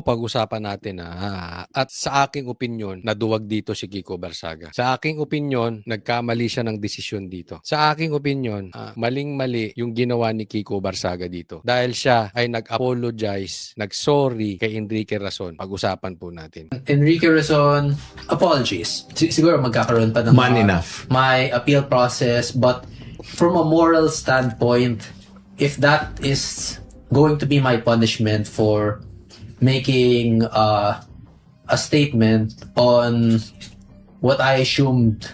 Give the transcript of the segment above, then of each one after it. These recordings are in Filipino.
Pag-usapan natin at sa aking opinyon, naduwag dito si Kiko Barsaga. Sa aking opinyon, nagkamali siya ng desisyon dito. Sa aking opinyon, maling-mali yung ginawa ni Kiko Barsaga dito. Dahil siya ay nag-apologize, nag-sorry kay Enrique Rason. Pag-usapan po natin. Enrique Rason, apologies. Siguro magkakaroon pa ng my appeal process, but from a moral standpoint, if that is going to be my punishment for making a statement on what I assumed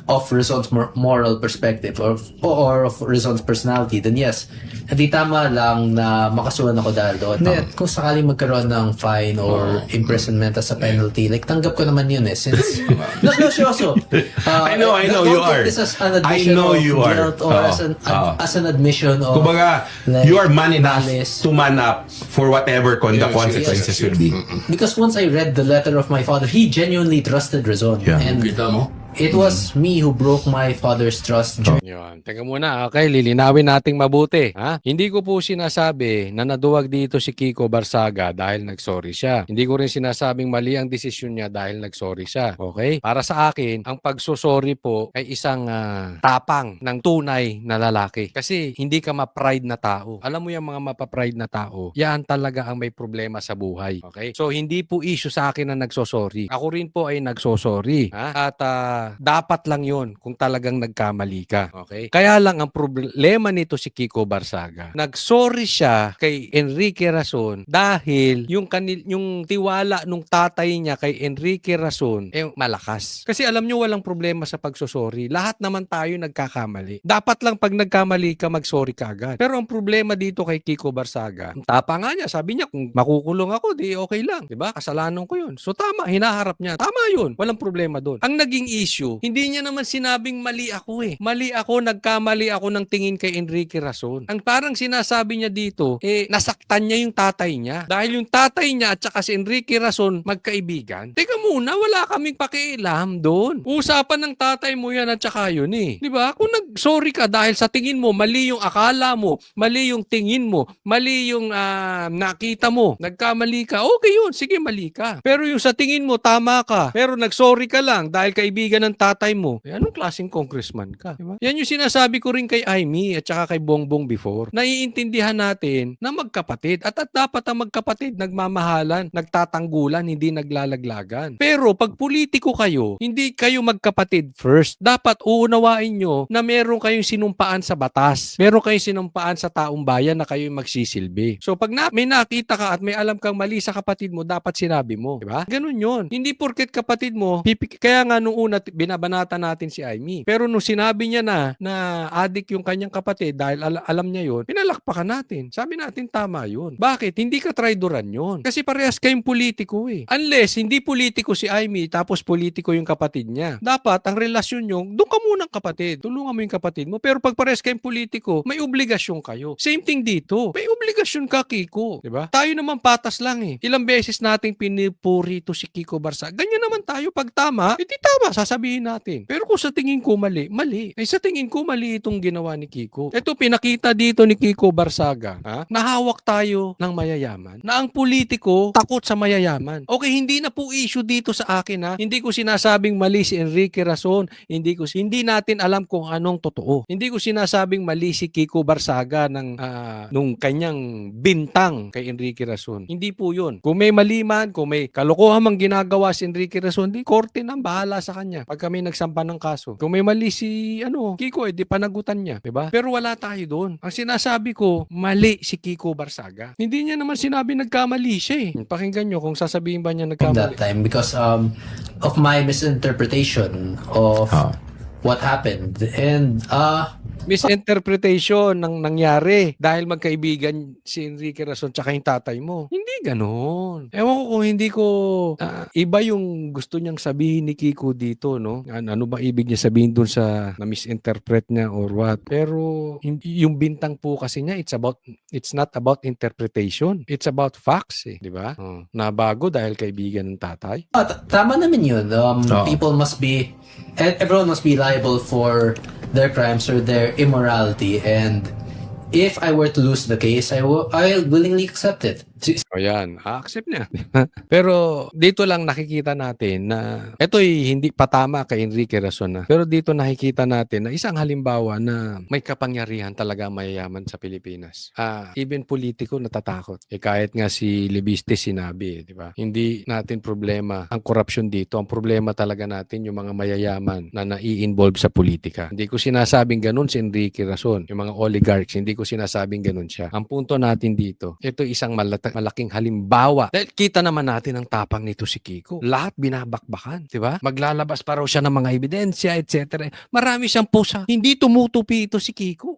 of Rizon's moral perspective or of Rizon's personality, then yes, hindi tama lang na makasuhan ako dahil doon. Kung sakaling magkaroon ng fine or imprisonment as a penalty, like tanggap ko naman yun since no, seryoso. I know you are. This as an admission of guilt or as an admission of kumbaga, like, you are man enough malice. to man up for whatever the consequences will be. Because once I read the letter of my father, he genuinely trusted Rizon. Yeah. And it was me who broke my father's trust. Yun. Teka muna, okay, lilinawin nating mabuti. Hindi ko po sinasabi na naduwag dito si Kiko Barsaga dahil nagsorry siya. Hindi ko rin sinasabing mali ang desisyon niya dahil nagsorry siya. Okay? Para sa akin, ang pagsosorry po ay isang tapang ng tunay na lalaki. Kasi hindi ka ma-pride na tao. Alam mo yung mga mapapride na tao, yan talaga ang may problema sa buhay. Okay? So, hindi po issue sa akin na nagsosorry. Ako rin po ay nagsosorry. At dapat lang yon kung talagang nagkamali ka. Okay? Kaya lang ang problema nito si Kiko Barsaga. Nagsorry siya kay Enrique Rason dahil yung tiwala nung tatay niya kay Enrique Rason malakas. Kasi alam niyo walang problema sa pagsosorry. Lahat naman tayo nagkakamali. Dapat lang pag nagkamali ka, magsorry ka agad. Pero ang problema dito kay Kiko Barsaga, ang tapa nga niya, sabi niya kung makukulong ako, di okay lang. Diba? Kasalanan ko yun. So tama, hinaharap niya. Tama yun. Walang problema doon. Ang naging issue, hindi niya naman sinabing mali ako Mali ako, nagkamali ako ng tingin kay Enrique Rason. Ang parang sinasabi niya dito, nasaktan niya yung tatay niya. Dahil yung tatay niya at saka si Enrique Rason magkaibigan. Teka muna, wala kaming pakialam doon. Usapan ng tatay mo yan at saka yun Diba? Kung nag-sorry ka dahil sa tingin mo, mali yung akala mo, mali yung tingin mo, mali yung nakita mo, nagkamali ka, okay yun, sige mali ka. Pero yung sa tingin mo, tama ka. Pero nag-sorry ka lang dahil kaibigan ng tatay mo, anong klaseng congressman ka? Diba? Yan yung sinasabi ko rin kay Aimee at saka kay Bongbong before. Naiintindihan natin na magkapatid at dapat ang magkapatid nagmamahalan, nagtatanggulan, hindi naglalaglagan. Pero pag politiko kayo, hindi kayo magkapatid first. Dapat uunawain nyo na meron kayong sinumpaan sa batas. Meron kayong sinumpaan sa taong bayan na kayo magsisilbi. So pag may nakita ka at may alam kang mali sa kapatid mo, dapat sinabi mo. Diba? Ganun yun. Hindi porket kapatid mo, kaya nga nung una binabanata natin si Aimee. Pero nung sinabi niya na adik yung kanyang kapatid dahil alam niya yun, pinalakpakan natin. Sabi natin tama yun. Bakit? Hindi ka traidoran yun. Kasi parehas kayong politiko Unless hindi politiko si Aimee tapos politiko yung kapatid niya. Dapat ang relasyon nyo, doon ka munang kapatid. Tulungan mo yung kapatid mo. Pero pag parehas kayong politiko, may obligasyon kayo. Same thing dito. May obligasyon ka, Kiko. Diba? Tayo naman patas lang Ilang beses nating pinipuri to si Kiko Barsaga. Ganyan naman tayo. Pag tama, hindi tama, sasabihin natin. Pero kung sa tingin ko mali, mali. Sa tingin ko mali itong ginawa ni Kiko. Ito pinakita dito ni Kiko Barsaga. Nahawak tayo ng mayayaman. Na ang politiko takot sa mayayaman. Okay, hindi na po issue dito sa akin Hindi ko sinasabing mali si Enrique Rason. Hindi natin alam kung anong totoo. Hindi ko sinasabing mali si Kiko Barsaga nung kanyang bintang kay Enrique Rason. Hindi po yun. Kung may mali man, kung may kalokohan mang ginagawa si Enrique Rason, di korte nang bahala sa kanya. Pag kami nagsampa ng kaso. Kung may mali si Kiko, di panagutan niya. Diba? Pero wala tayo doon. Ang sinasabi ko, mali si Kiko Barsaga. Hindi niya naman sinabi nagkamali siya Pakinggan nyo kung sasabihin ba niya nagkamali. That time because of my misinterpretation of what happened. And misinterpretation ng nangyari dahil magkaibigan si Enrique Rason tsaka yung tatay mo. Hindi ganon. Ewan ko kung hindi ko iba yung gusto niyang sabihin ni Kiko dito, no? Ano ba ibig niya sabihin dun sa na-misinterpret niya or what? Pero yung bintang po kasi niya, it's not about interpretation. It's about facts di ba? Nabago dahil kaibigan ng tatay. Tama naman yun. People must be, everyone must be liable for their crimes or their immorality, and if I were to lose the case, I'll willingly accept it. O yan, accept niya. Pero dito lang nakikita natin na ito'y hindi patama kay Enrique Rason. Pero dito nakikita natin na isang halimbawa na may kapangyarihan talaga ang mayayaman sa Pilipinas. Even politiko natatakot. Kahit nga si Libiste sinabi, di ba? Hindi natin problema ang korupsyon dito. Ang problema talaga natin yung mga mayayaman na nai-involve sa politika. Hindi ko sinasabing ganun si Enrique Rason. Yung mga oligarchs, hindi ko sinasabing ganun siya. Ang punto natin dito, ito isang malaking halimbawa. Dahil kita naman natin ang tapang nito si Kiko. Lahat binabakbakan, di ba? Maglalabas pa raw siya ng mga ebidensya, etc. Marami siyang pusa. Hindi tumutupi ito si Kiko.